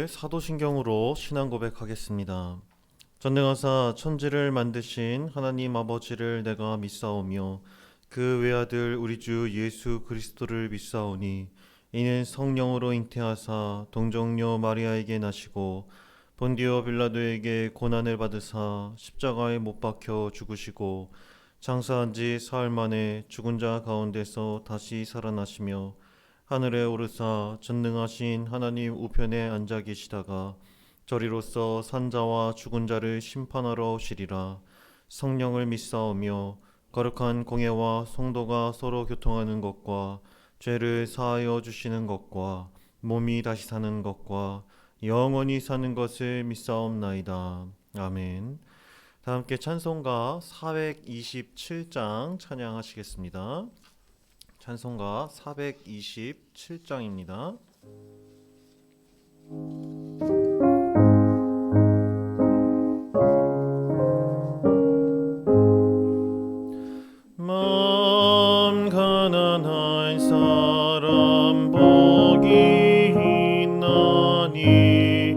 사도신경으로 신앙 고백하겠습니다. 전능하사 천지를 만드신 하나님 아버지를 내가 믿사오며 그 외아들 우리 주 예수 그리스도를 믿사오니 이는 성령으로 잉태하사 동정녀 마리아에게 나시고 본디오 빌라도에게 고난을 받으사 십자가에 못 박혀 죽으시고 장사한 지 사흘 만에 죽은 자 가운데서 다시 살아나시며 하늘에 오르사 전능하신 하나님 우편에 앉아 계시다가 저리로서 산자와 죽은 자를 심판하러 오시리라. 성령을 믿사오며 거룩한 공예와 성도가 서로 교통하는 것과 죄를 사하여 주시는 것과 몸이 다시 사는 것과 영원히 사는 것을 믿사옵나이다. 아멘. 다 함께 찬송가 427장 찬양하시겠습니다. 찬송가 427장입니다. 마음 가난한 사람 복이 있나니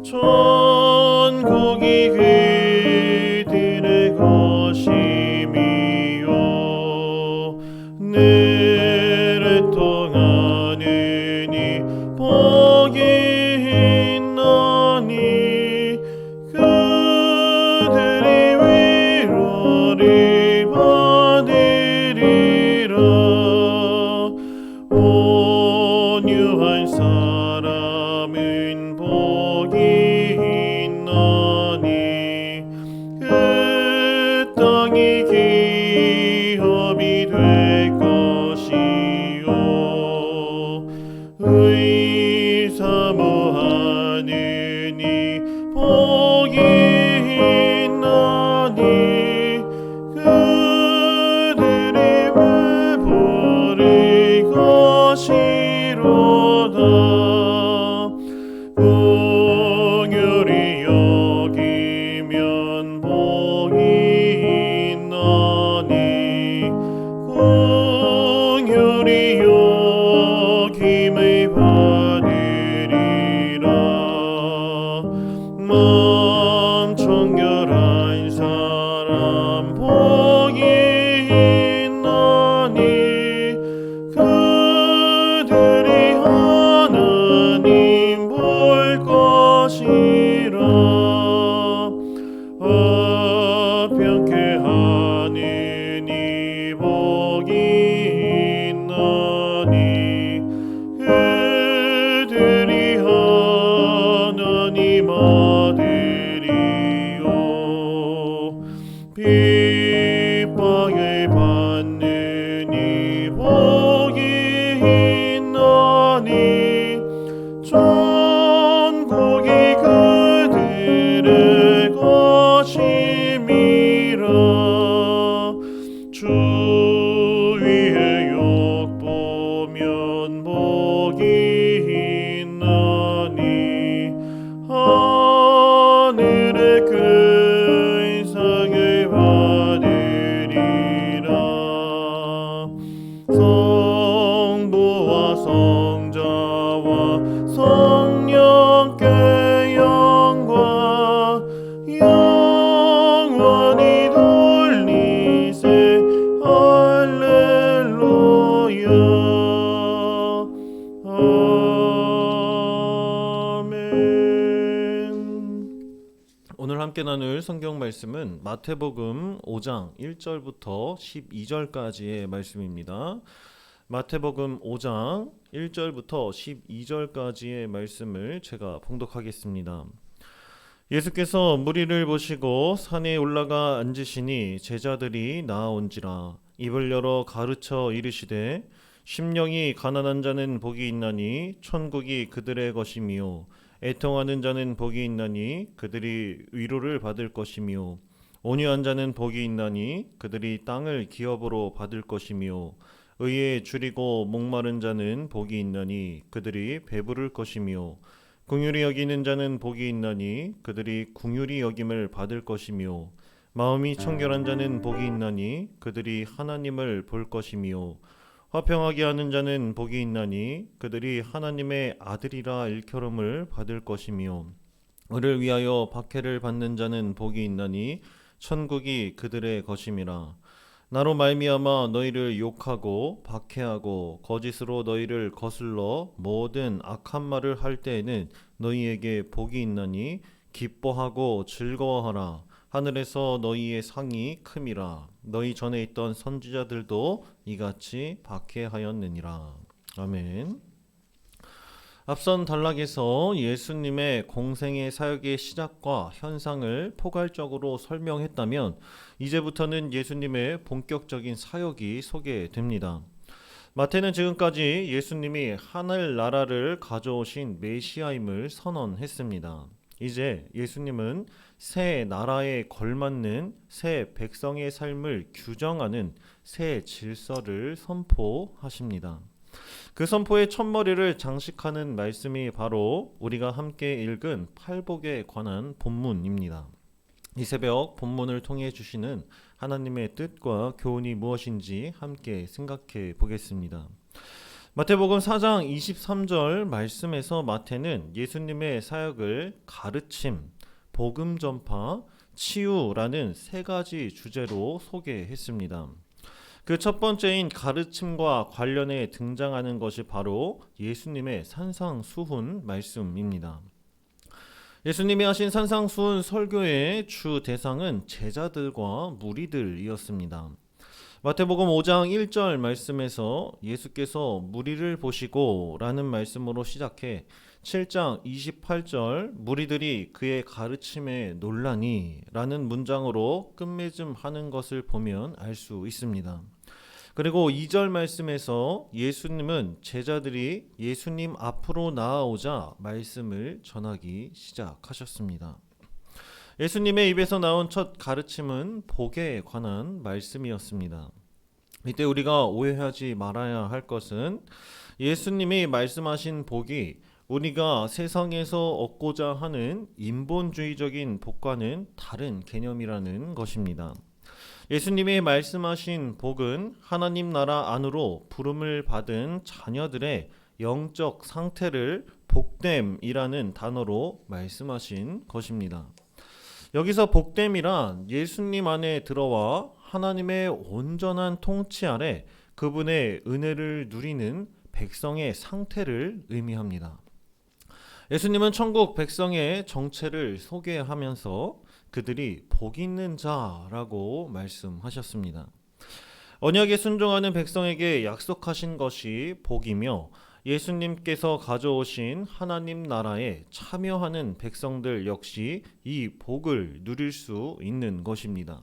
천국이 그들의 것임이요 내래 통하느니 복이 있나니 그들이 위로를 받으리라. 온유한 사람은 복이 있나니 그 땅이 기업이 될 것이요 의사모하느니 복이 있나니 그들이 베풀을 것이로다. 긍휼히 여기면 복이 있나니 긍휼히 여김을 받으리라. 마음 청결한 사람 복이 있나니 그들이 하나님 볼 것이라. 화평케 하느니 복이 있나니 그들이 하나님 아들이요 핍박을 받느니 복이 있나니 천국이 그들의 것임이라. 주 위에 욕보면 복이 있나니 하늘의 큰 상을 받으리라. 성부와 성자와 성령께 영광 영원히 돌리세. 할렐루야. 아멘. 오늘 함께 나눌 성경 말씀은 마태복음 5장 1절부터 12절까지의 말씀입니다. 마태복음 5장 1절부터 12절까지의 말씀을 제가 봉독하겠습니다. 예수께서 무리를 보시고 산에 올라가 앉으시니 제자들이 나아온지라. 입을 열어 가르쳐 이르시되 심령이 가난한 자는 복이 있나니 천국이 그들의 것이며 애통하는 자는 복이 있나니 그들이 위로를 받을 것이며 온유한 자는 복이 있나니 그들이 땅을 기업으로 받을 것이며 의에 줄이고 목마른 자는 복이 있나니 그들이 배부를 것이며 긍휼히 여기는 자는 복이 있나니 그들이 긍휼히 여김을 받을 것이며 마음이 청결한 자는 복이 있나니 그들이 하나님을 볼 것이며 화평하게 하는 자는 복이 있나니 그들이 하나님의 아들이라 일컬음을 받을 것이며 을을 위하여 박해를 받는 자는 복이 있나니 천국이 그들의 것임이라. 나로 말미암아 너희를 욕하고 박해하고 거짓으로 너희를 거슬러 모든 악한 말을 할 때에는 너희에게 복이 있나니 기뻐하고 즐거워하라. 하늘에서 너희의 상이 큼이라. 너희 전에 있던 선지자들도 이같이 박해하였느니라. 아멘. 앞선 단락에서 예수님의 공생의 사역의 시작과 현상을 포괄적으로 설명했다면 이제부터는 예수님의 본격적인 사역이 소개됩니다. 마태는 지금까지 예수님이 하늘나라를 가져오신 메시아임을 선언했습니다. 이제 예수님은 새 나라에 걸맞는 새 백성의 삶을 규정하는 새 질서를 선포하십니다. 그 선포의 첫머리를 장식하는 말씀이 바로 우리가 함께 읽은 팔복에 관한 본문입니다. 이 새벽 본문을 통해 주시는 하나님의 뜻과 교훈이 무엇인지 함께 생각해 보겠습니다. 마태복음 4장 23절 말씀에서 마태는 예수님의 사역을 가르침, 복음 전파, 치유라는 세 가지 주제로 소개했습니다. 그 첫 번째인 가르침과 관련해 등장하는 것이 바로 예수님의 산상수훈 말씀입니다. 예수님이 하신 산상수훈 설교의 주 대상은 제자들과 무리들이었습니다. 마태복음 5장 1절 말씀에서 예수께서 무리를 보시고 라는 말씀으로 시작해 7장 28절 무리들이 그의 가르침에 놀라니 라는 문장으로 끝맺음하는 것을 보면 알 수 있습니다. 그리고 2절 말씀에서 예수님은 제자들이 예수님 앞으로 나아오자 말씀을 전하기 시작하셨습니다. 예수님의 입에서 나온 첫 가르침은 복에 관한 말씀이었습니다. 이때 우리가 오해하지 말아야 할 것은 예수님이 말씀하신 복이 우리가 세상에서 얻고자 하는 인본주의적인 복과는 다른 개념이라는 것입니다. 예수님이 말씀하신 복은 하나님 나라 안으로 부름을 받은 자녀들의 영적 상태를 복됨이라는 단어로 말씀하신 것입니다. 여기서 복됨이란 예수님 안에 들어와 하나님의 온전한 통치 아래 그분의 은혜를 누리는 백성의 상태를 의미합니다. 예수님은 천국 백성의 정체를 소개하면서 그들이 복 있는 자라고 말씀하셨습니다. 언약에 순종하는 백성에게 약속하신 것이 복이며 예수님께서 가져오신 하나님 나라에 참여하는 백성들 역시 이 복을 누릴 수 있는 것입니다.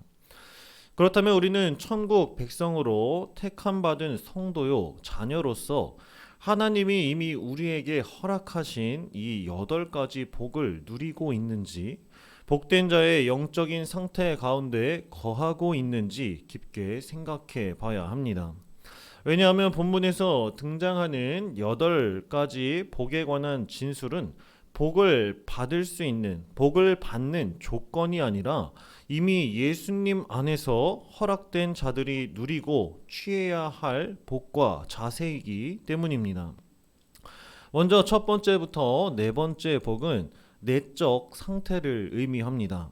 그렇다면 우리는 천국 백성으로 택함 받은 성도요 자녀로서 하나님이 이미 우리에게 허락하신 이 8가지 복을 누리고 있는지, 복된 자의 영적인 상태 가운데 거하고 있는지 깊게 생각해 봐야 합니다. 왜냐하면 본문에서 등장하는 8가지 복에 관한 진술은 복을 받을 수 있는, 복을 받는 조건이 아니라 이미 예수님 안에서 허락된 자들이 누리고 취해야 할 복과 자세이기 때문입니다. 먼저 첫 번째부터 네 번째 복은 내적 상태를 의미합니다.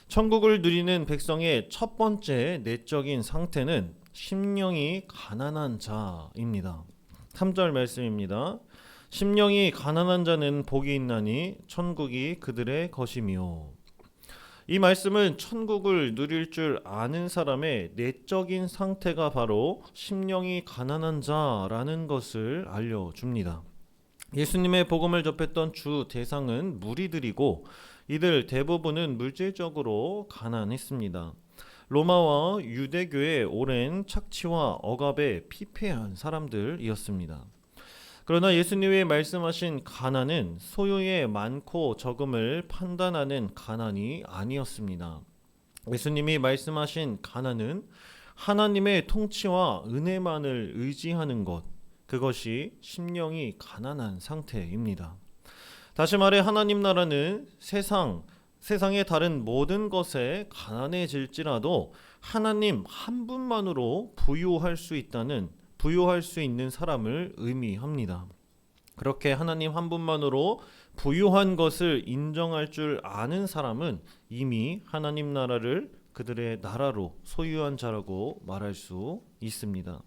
천국을 누리는 백성의 첫 번째 내적인 상태는 심령이 가난한 자입니다. 3절 말씀입니다. 심령이 가난한 자는 복이 있나니 천국이 그들의 것이며. 이 말씀은 천국을 누릴 줄 아는 사람의 내적인 상태가 바로 심령이 가난한 자라는 것을 알려줍니다. 예수님의 복음을 접했던 주 대상은 무리들이고 이들 대부분은 물질적으로 가난했습니다. 로마와 유대교의 오랜 착취와 억압에 피폐한 사람들이었습니다. 그러나 예수님이 말씀하신 가난은 소유의 많고 적음을 판단하는 가난이 아니었습니다. 예수님이 말씀하신 가난은 하나님의 통치와 은혜만을 의지하는 것, 그것이 심령이 가난한 상태입니다. 다시 말해 하나님 나라는 세상의 다른 모든 것에 가난해질지라도 하나님 한 분만으로 부유할 수 있다는 부요할 수 있는 사람을 의미합니다. 그렇게 하나님 한 분만으로 부유한 것을 인정할 줄 아는 사람은 이미 하나님 나라를 그들의 나라로 소유한 자라고 말할 수 있습니다.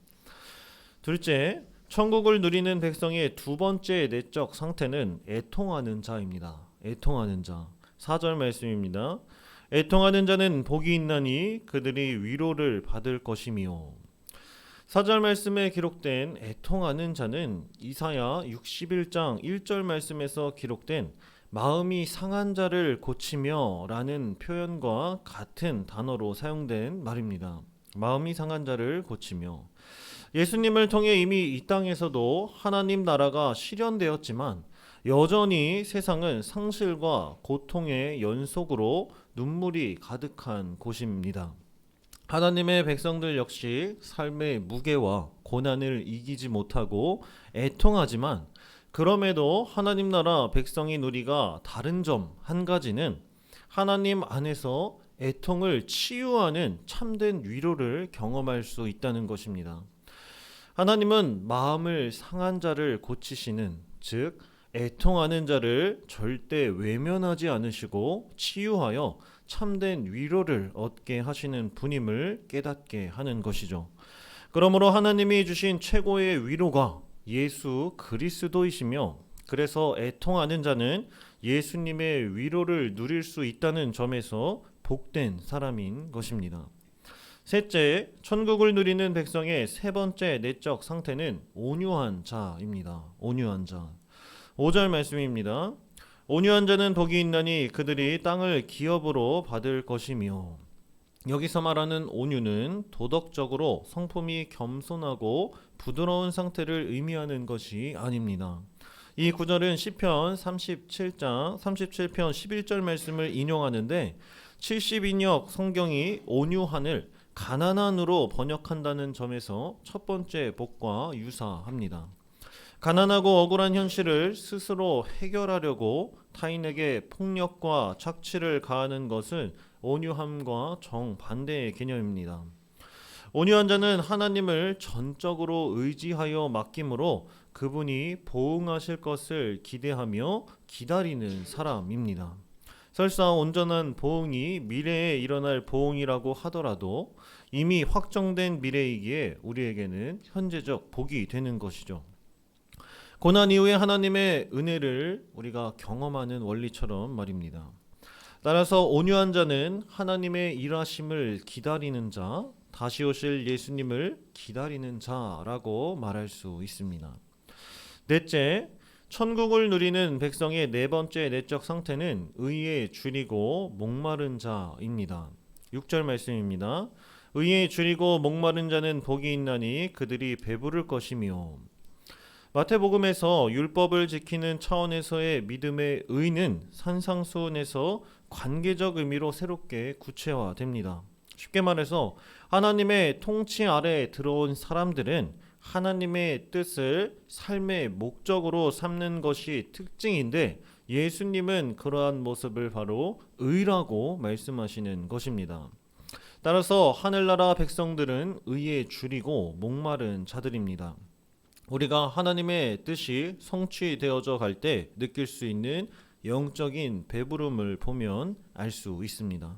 둘째, 천국을 누리는 백성의 두 번째 내적 상태는 애통하는 자입니다. 애통하는 자. 4절 말씀입니다. 애통하는 자는 복이 있나니 그들이 위로를 받을 것이며. 4절 말씀에 기록된 애통하는 자는 이사야 61장 1절 말씀에서 기록된 마음이 상한 자를 고치며 라는 표현과 같은 단어로 사용된 말입니다. 마음이 상한 자를 고치며. 예수님을 통해 이미 이 땅에서도 하나님 나라가 실현되었지만 여전히 세상은 상실과 고통의 연속으로 눈물이 가득한 곳입니다. 하나님의 백성들 역시 삶의 무게와 고난을 이기지 못하고 애통하지만 그럼에도 하나님 나라 백성이 누리가 다른 점 한 가지는 하나님 안에서 애통을 치유하는 참된 위로를 경험할 수 있다는 것입니다. 하나님은 마음을 상한 자를 고치시는, 즉 애통하는 자를 절대 외면하지 않으시고 치유하여 참된 위로를 얻게 하시는 분임을 깨닫게 하는 것이죠. 그러므로 하나님이 주신 최고의 위로가 예수 그리스도이시며, 그래서 애통하는 자는 예수님의 위로를 누릴 수 있다는 점에서 복된 사람인 것입니다. 셋째, 천국을 누리는 백성의 세 번째 내적 상태는 온유한 자입니다. 온유한 자. 5절 말씀입니다. 온유한 자는 복이 있나니 그들이 땅을 기업으로 받을 것이며. 여기서 말하는 온유는 도덕적으로 성품이 겸손하고 부드러운 상태를 의미하는 것이 아닙니다. 이 구절은 시편 37편 11절 말씀을 인용하는데 72역 성경이 온유한을 가난한으로 번역한다는 점에서 첫 번째 복과 유사합니다. 가난하고 억울한 현실을 스스로 해결하려고 타인에게 폭력과 착취를 가하는 것은 온유함과 정반대의 개념입니다. 온유한 자는 하나님을 전적으로 의지하여 맡김으로 그분이 보응하실 것을 기대하며 기다리는 사람입니다. 설사 온전한 보응이 미래에 일어날 보응이라고 하더라도 이미 확정된 미래이기에 우리에게는 현재적 복이 되는 것이죠. 고난 이후에 하나님의 은혜를 우리가 경험하는 원리처럼 말입니다. 따라서 온유한 자는 하나님의 일하심을 기다리는 자, 다시 오실 예수님을 기다리는 자라고 말할 수 있습니다. 넷째, 천국을 누리는 백성의 네 번째 내적 상태는 의에 줄이고 목마른 자입니다. 6절 말씀입니다. 의에 줄이고 목마른 자는 복이 있나니 그들이 배부를 것이며. 마태복음에서 율법을 지키는 차원에서의 믿음의 의는 산상수훈에서 관계적 의미로 새롭게 구체화됩니다. 쉽게 말해서 하나님의 통치 아래에 들어온 사람들은 하나님의 뜻을 삶의 목적으로 삼는 것이 특징인데 예수님은 그러한 모습을 바로 의라고 말씀하시는 것입니다. 따라서 하늘나라 백성들은 의에 줄이고 목마른 자들입니다. 우리가 하나님의 뜻이 성취되어져 갈 때 느낄 수 있는 영적인 배부름을 보면 알 수 있습니다.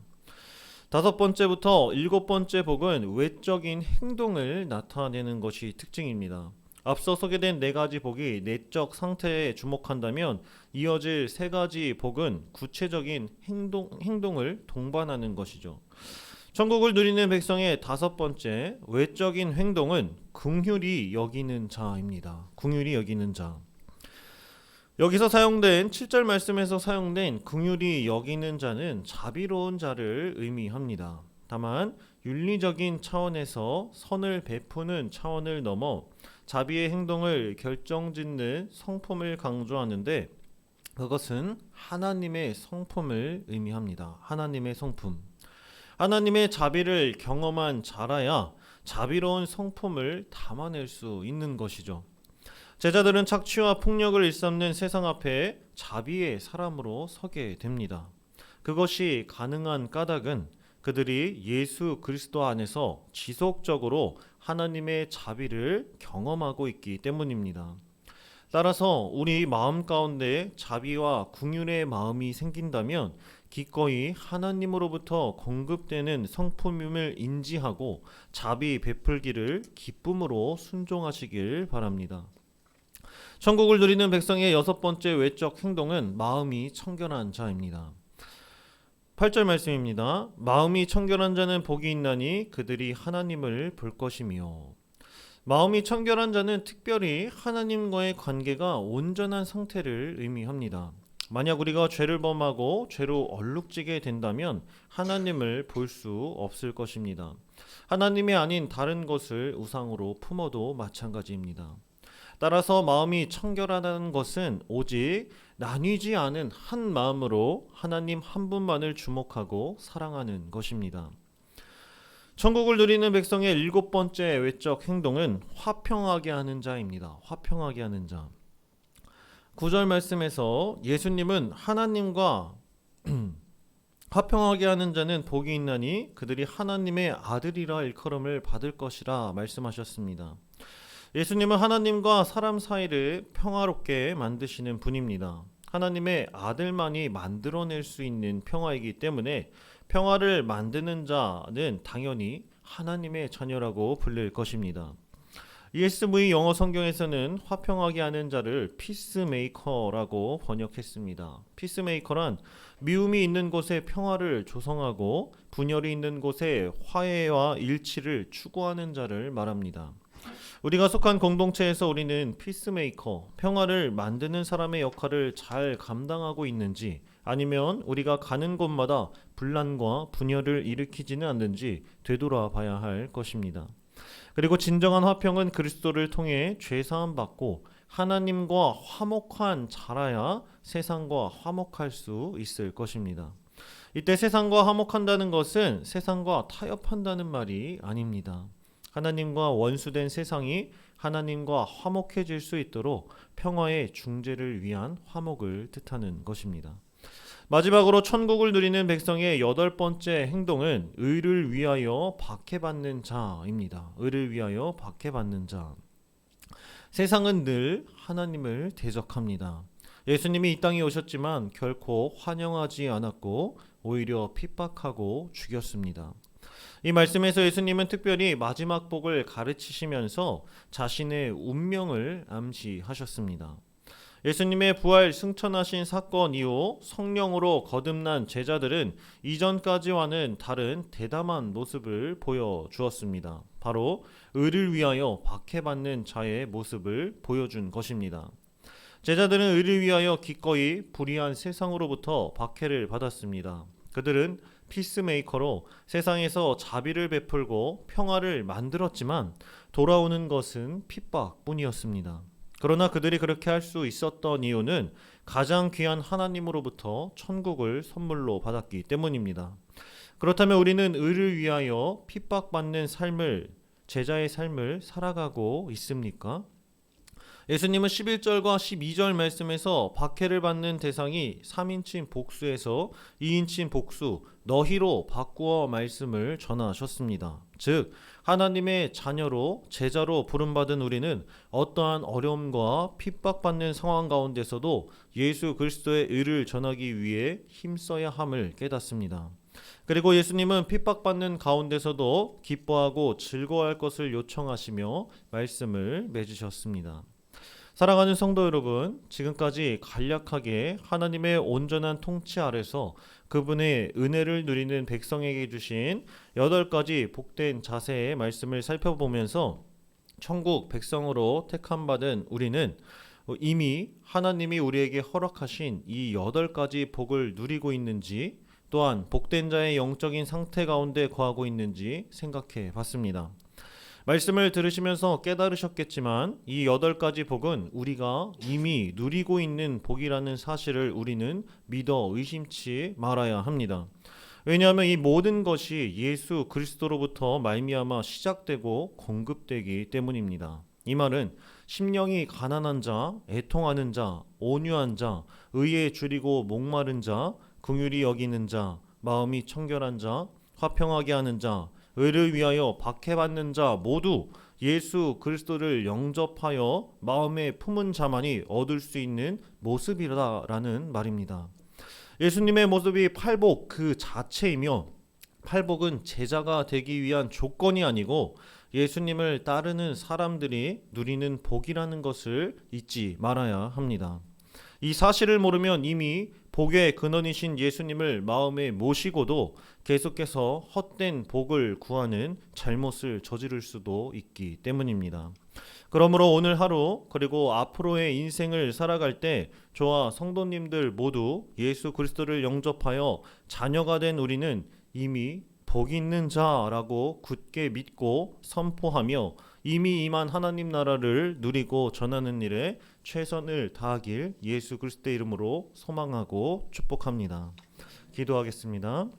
다섯 번째부터 일곱 번째 복은 외적인 행동을 나타내는 것이 특징입니다. 앞서 소개된 네 가지 복이 내적 상태에 주목한다면 이어질 세 가지 복은 구체적인 행동을 동반하는 것이죠. 천국을 누리는 백성의 다섯 번째 외적인 행동은 긍휼히 여기는 자입니다. 긍휼히 여기는 자. 여기서 사용된 7절 말씀에서 사용된 긍휼히 여기는 자는 자비로운 자를 의미합니다. 다만 윤리적인 차원에서 선을 베푸는 차원을 넘어 자비의 행동을 결정짓는 성품을 강조하는데 그것은 하나님의 성품을 의미합니다. 하나님의 성품. 하나님의 자비를 경험한 자라야 자비로운 성품을 담아낼 수 있는 것이죠. 제자들은 착취와 폭력을 일삼는 세상 앞에 자비의 사람으로 서게 됩니다. 그것이 가능한 까닭은 그들이 예수 그리스도 안에서 지속적으로 하나님의 자비를 경험하고 있기 때문입니다. 따라서 우리 마음 가운데 자비와 긍휼의 마음이 생긴다면 기꺼이 하나님으로부터 공급되는 성품임을 인지하고 자비 베풀기를 기쁨으로 순종하시길 바랍니다. 천국을 누리는 백성의 여섯 번째 외적 행동은 마음이 청결한 자입니다. 8절 말씀입니다. 마음이 청결한 자는 복이 있나니 그들이 하나님을 볼 것이며. 마음이 청결한 자는 특별히 하나님과의 관계가 온전한 상태를 의미합니다. 만약 우리가 죄를 범하고 죄로 얼룩지게 된다면 하나님을 볼 수 없을 것입니다. 하나님이 아닌 다른 것을 우상으로 품어도 마찬가지입니다. 따라서 마음이 청결하다는 것은 오직 나뉘지 않은 한 마음으로 하나님 한 분만을 주목하고 사랑하는 것입니다. 천국을 누리는 백성의 일곱 번째 외적 행동은 화평하게 하는 자입니다. 화평하게 하는 자. 9절 말씀에서 예수님은 하나님과 화평하게 하는 자는 복이 있나니 그들이 하나님의 아들이라 일컬음을 받을 것이라 말씀하셨습니다. 예수님은 하나님과 사람 사이를 평화롭게 만드시는 분입니다. 하나님의 아들만이 만들어낼 수 있는 평화이기 때문에 평화를 만드는 자는 당연히 하나님의 자녀라고 불릴 것입니다. ESV 영어 성경에서는 화평하게 하는 자를 피스메이커라고 번역했습니다. 피스메이커란 미움이 있는 곳에 평화를 조성하고 분열이 있는 곳에 화해와 일치를 추구하는 자를 말합니다. 우리가 속한 공동체에서 우리는 피스메이커, 평화를 만드는 사람의 역할을 잘 감당하고 있는지, 아니면 우리가 가는 곳마다 분란과 분열을 일으키지는 않는지 되돌아봐야 할 것입니다. 그리고 진정한 화평은 그리스도를 통해 죄사함 받고 하나님과 화목한 자라야 세상과 화목할 수 있을 것입니다. 이때 세상과 화목한다는 것은 세상과 타협한다는 말이 아닙니다. 하나님과 원수된 세상이 하나님과 화목해질 수 있도록 평화의 중재를 위한 화목을 뜻하는 것입니다. 마지막으로 천국을 누리는 백성의 여덟 번째 행동은 의를 위하여 박해받는 자입니다. 의를 위하여 박해받는 자. 세상은 늘 하나님을 대적합니다. 예수님이 이 땅에 오셨지만 결코 환영하지 않았고 오히려 핍박하고 죽였습니다. 이 말씀에서 예수님은 특별히 마지막 복을 가르치시면서 자신의 운명을 암시하셨습니다. 예수님의 부활 승천하신 사건 이후 성령으로 거듭난 제자들은 이전까지와는 다른 대담한 모습을 보여주었습니다. 바로 의를 위하여 박해받는 자의 모습을 보여준 것입니다. 제자들은 의를 위하여 기꺼이 불의한 세상으로부터 박해를 받았습니다. 그들은 피스메이커로 세상에서 자비를 베풀고 평화를 만들었지만 돌아오는 것은 핍박뿐이었습니다. 그러나 그들이 그렇게 할 수 있었던 이유는 가장 귀한 하나님으로부터 천국을 선물로 받았기 때문입니다. 그렇다면 우리는 의를 위하여 핍박받는 삶을, 제자의 삶을 살아가고 있습니까? 예수님은 11절과 12절 말씀에서 박해를 받는 대상이 3인칭 복수에서 2인칭 복수, 너희로 바꾸어 말씀을 전하셨습니다. 즉 하나님의 자녀로 제자로 부름받은 우리는 어떠한 어려움과 핍박받는 상황 가운데서도 예수 그리스도의 의를 전하기 위해 힘써야 함을 깨닫습니다. 그리고 예수님은 핍박받는 가운데서도 기뻐하고 즐거워할 것을 요청하시며 말씀을 맺으셨습니다. 사랑하는 성도 여러분, 지금까지 간략하게 하나님의 온전한 통치 아래서 그분의 은혜를 누리는 백성에게 주신 8가지 복된 자세의 말씀을 살펴보면서 천국 백성으로 택함받은 우리는 이미 하나님이 우리에게 허락하신 이 8가지 복을 누리고 있는지, 또한 복된 자의 영적인 상태 가운데 거하고 있는지 생각해 봤습니다. 말씀을 들으시면서 깨달으셨겠지만 이 8가지 복은 우리가 이미 누리고 있는 복이라는 사실을 우리는 믿어 의심치 말아야 합니다. 왜냐하면 이 모든 것이 예수 그리스도로부터 말미암아 시작되고 공급되기 때문입니다. 이 말은 심령이 가난한 자, 애통하는 자, 온유한 자, 의에 줄이고 목마른 자, 긍휼히 여기는 자, 마음이 청결한 자, 화평하게 하는 자, 의를 위하여 박해받는 자 모두 예수 그리스도를 영접하여 마음에 품은 자만이 얻을 수 있는 모습이라는 말입니다. 예수님의 모습이 팔복 그 자체이며, 팔복은 제자가 되기 위한 조건이 아니고 예수님을 따르는 사람들이 누리는 복이라는 것을 잊지 말아야 합니다. 이 사실을 모르면 이미 복의 근원이신 예수님을 마음에 모시고도 계속해서 헛된 복을 구하는 잘못을 저지를 수도 있기 때문입니다. 그러므로 오늘 하루 그리고 앞으로의 인생을 살아갈 때 저와 성도님들 모두 예수 그리스도를 영접하여 자녀가 된 우리는 이미 복 있는 자라고 굳게 믿고 선포하며 이미 임한 하나님 나라를 누리고 전하는 일에 최선을 다하길 예수 그리스도의 이름으로 소망하고 축복합니다. 기도하겠습니다.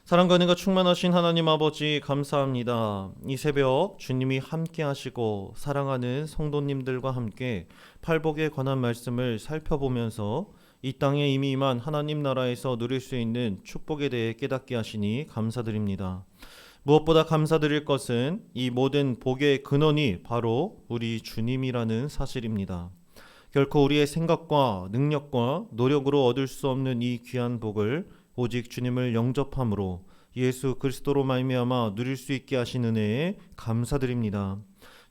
사랑과 은혜가 충만하신 하나님 아버지, 감사합니다. 이 새벽 주님이 함께 하시고 사랑하는 성도님들과 함께 팔복에 관한 말씀을 살펴보면서 이 땅에 이미 임한 하나님 나라에서 누릴 수 있는 축복에 대해 깨닫게 하시니 감사드립니다. 무엇보다 감사드릴 것은 이 모든 복의 근원이 바로 우리 주님이라는 사실입니다. 결코 우리의 생각과 능력과 노력으로 얻을 수 없는 이 귀한 복을 오직 주님을 영접함으로 예수 그리스도로 말미암아 누릴 수 있게 하신 은혜에 감사드립니다.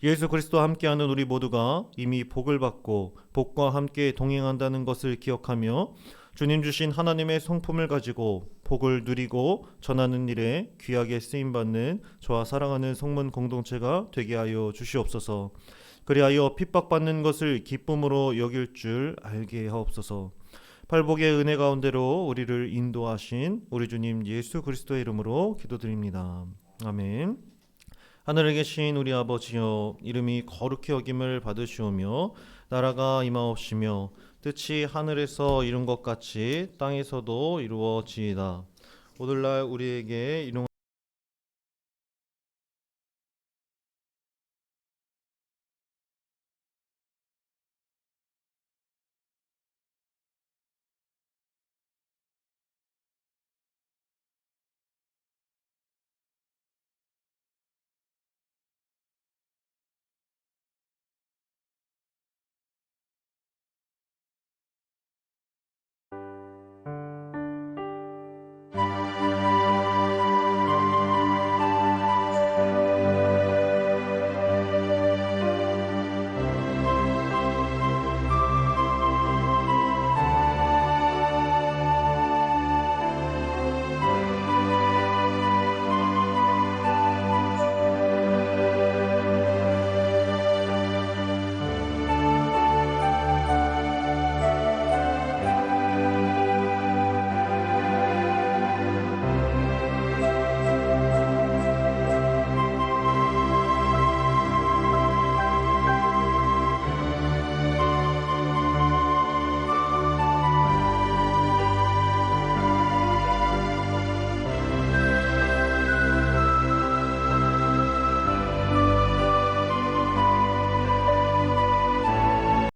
예수 그리스도와 함께하는 우리 모두가 이미 복을 받고 복과 함께 동행한다는 것을 기억하며 주님 주신 하나님의 성품을 가지고 복을 누리고 전하는 일에 귀하게 쓰임받는 저와 사랑하는 성문 공동체가 되게 하여 주시옵소서. 그리하여 핍박받는 것을 기쁨으로 여길 줄 알게 하옵소서. 팔복의 은혜 가운데로 우리를 인도하신 우리 주님 예수 그리스도의 이름으로 기도드립니다. 아멘. 하늘에 계신 우리 아버지여, 이름이 거룩히 여김을 받으시오며 나라가 임하옵시며 뜻이 하늘에서 이룬 것 같이 땅에서도 이루어지이다. 오늘날 우리에게 일용할